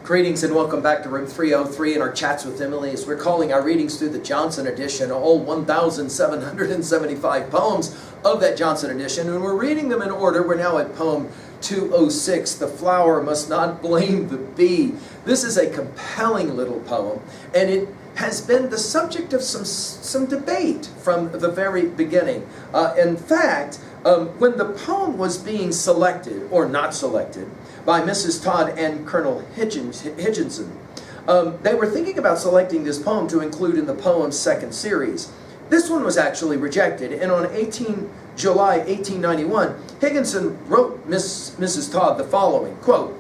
Greetings and welcome back to room 303 in our chats with Emily as we're calling our readings through the Johnson edition, all 1,775 poems of that Johnson edition, and we're reading them in order. We're now at poem 206, The Flower Must Not Blame the Bee. This is a compelling little poem, and it has been the subject of some debate from the very beginning. In fact, when the poem was being selected, or not selected, by Mrs. Todd and Colonel Higginson, they were thinking about selecting this poem to include in the poem's second series. This one was actually rejected, and on July 1891, Higginson wrote Mrs. Todd the following, quote,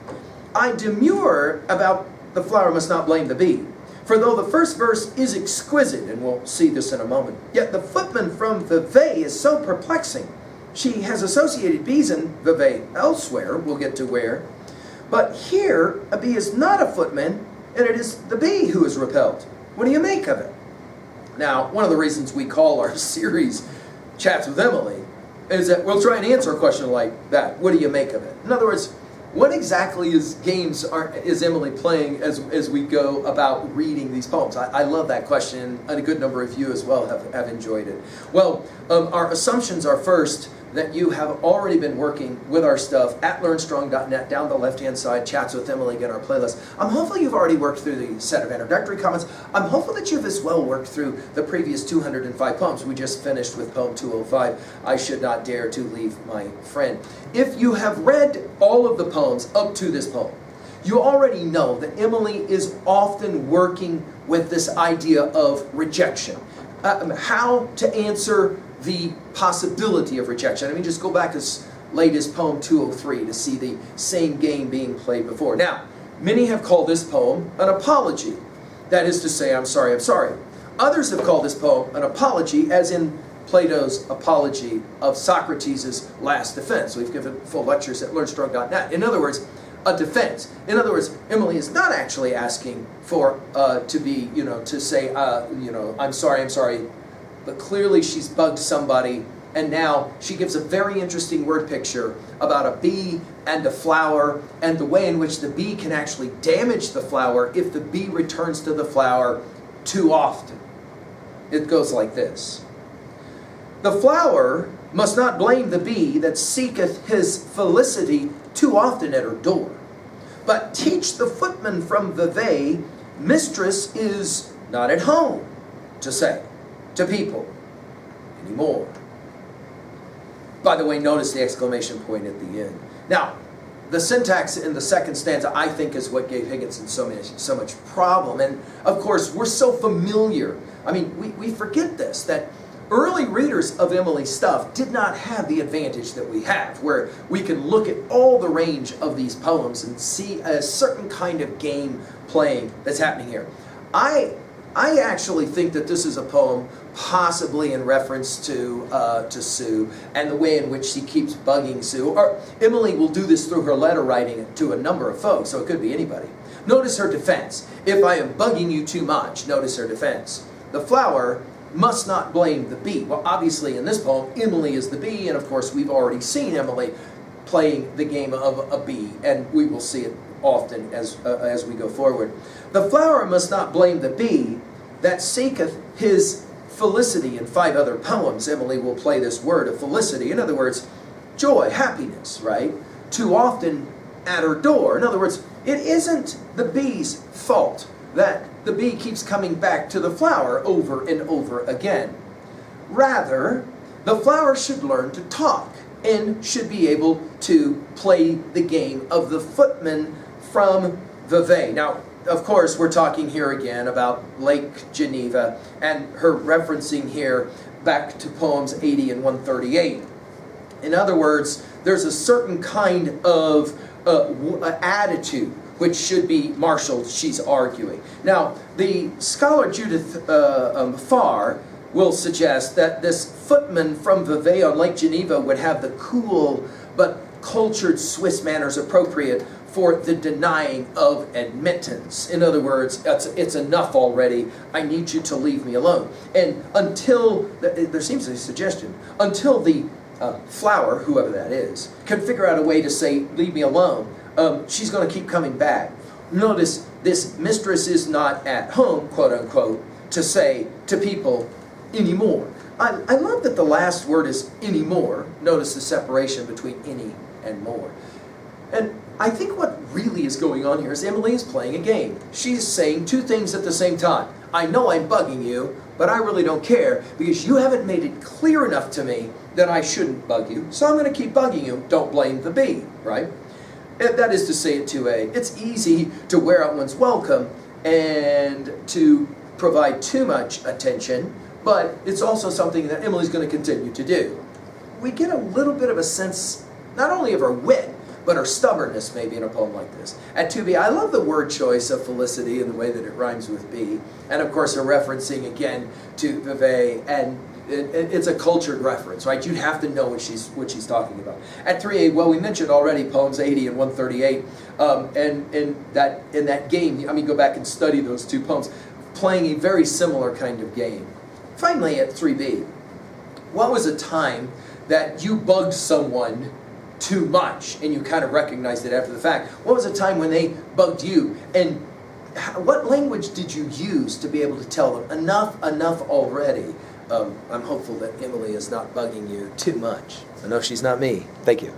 "I demur about the flower must not blame the bee. For though the first verse is exquisite," and we'll see this in a moment, "yet the footman from Vevey is so perplexing. She has associated bees in Vevey elsewhere," we'll get to where, "but here a bee is not a footman, and it is the bee who is repelled. What do you make of it?" Now, one of the reasons we call our series Chats with Emily is that we'll try and answer a question like that. What do you make of it? In other words, what exactly is Emily playing as we go about reading these poems? I love that question, and a good number of you as well have enjoyed it. Well, our assumptions are first that you have already been working with our stuff at learnstrong.net, down the left-hand side, Chats with Emily, again, our playlist. I'm hopeful you've already worked through the set of introductory comments. I'm hopeful that you've as well worked through the previous 205 poems. We just finished with poem 205, I Should Not Dare to Leave My Friend. If you have read all of the poems up to this poem, you already know that Emily is often working with this idea of rejection. How to answer the possibility of rejection. I mean, just go back as late as poem 203 to see the same game being played before. Now, many have called this poem an apology. That is to say, I'm sorry, I'm sorry. Others have called this poem an apology, as in Plato's apology of Socrates' last defense. We've given full lectures at learnstrong.net. In other words, a defense. In other words, Emily is not actually asking for to be, to say, I'm sorry, but clearly she's bugged somebody, and now she gives a very interesting word picture about a bee and a flower, and the way in which the bee can actually damage the flower if the bee returns to the flower too often. It goes like this. "The flower must not blame the bee that seeketh his felicity too often at her door, but teach the footman from Vevey, mistress is not at home to say to people anymore." By the way, notice the exclamation point at the end. Now, the syntax in the second stanza, I think, is what gave Higginson so much problem. And of course, we're so familiar. I mean, we forget this, that early readers of Emily's stuff did not have the advantage that we have, where we can look at all the range of these poems and see a certain kind of game playing that's happening here. I actually think that this is a poem possibly in reference to Sue and the way in which she keeps bugging Sue. Or Emily will do this through her letter writing to a number of folks, so it could be anybody. Notice her defense. "If I am bugging you too much," notice her defense. "The flower must not blame the bee." Well, obviously in this poem, Emily is the bee, and of course we've already seen Emily playing the game of a bee, and we will see it often as we go forward. "The flower must not blame the bee that seeketh his felicity." In 5 other poems, Emily will play this word of felicity. In other words, joy, happiness, right? Too often at her door. In other words, it isn't the bee's fault that the bee keeps coming back to the flower over and over again. Rather, the flower should learn to talk and should be able to play the game of the footman from Vevey. Now, of course, we're talking here again about Lake Geneva, and her referencing here back to poems 80 and 138. In other words, there's a certain kind of attitude which should be marshaled, she's arguing. Now, the scholar Judith Farr will suggest that this footman from Vevey on Lake Geneva would have the cool but cultured Swiss manners appropriate for the denying of admittance. In other words, it's enough already. I need you to leave me alone. And until, there seems a suggestion, until the flower, whoever that is, can figure out a way to say, leave me alone, she's going to keep coming back. Notice this mistress is not at home, quote unquote, to say to people anymore. I love that the last word is anymore. Notice the separation between any and more. And I think what really is going on here is Emily is playing a game. She's saying two things at the same time. I know I'm bugging you, but I really don't care because you haven't made it clear enough to me that I shouldn't bug you, so I'm going to keep bugging you. Don't blame the bee, right? That is to say it to it's easy to wear out one's welcome and to provide too much attention, but it's also something that Emily's going to continue to do. We get a little bit of a sense, not only of her wit, but her stubbornness maybe in a poem like this. At 2b, I love the word choice of felicity and the way that it rhymes with bee. And of course, a referencing again to Vevey, and it's a cultured reference, right? You'd have to know what she's talking about. At 3a, well, we mentioned already poems 80 and 138, and in that game, I mean, go back and study those two poems, playing a very similar kind of game. Finally, at 3b, what was a time that you bugged someone too much and you kind of recognized it after the fact? What was a time when they bugged you? And what language did you use to be able to tell them, enough already? I'm hopeful that Emily is not bugging you too much. I know she's not me. Thank you.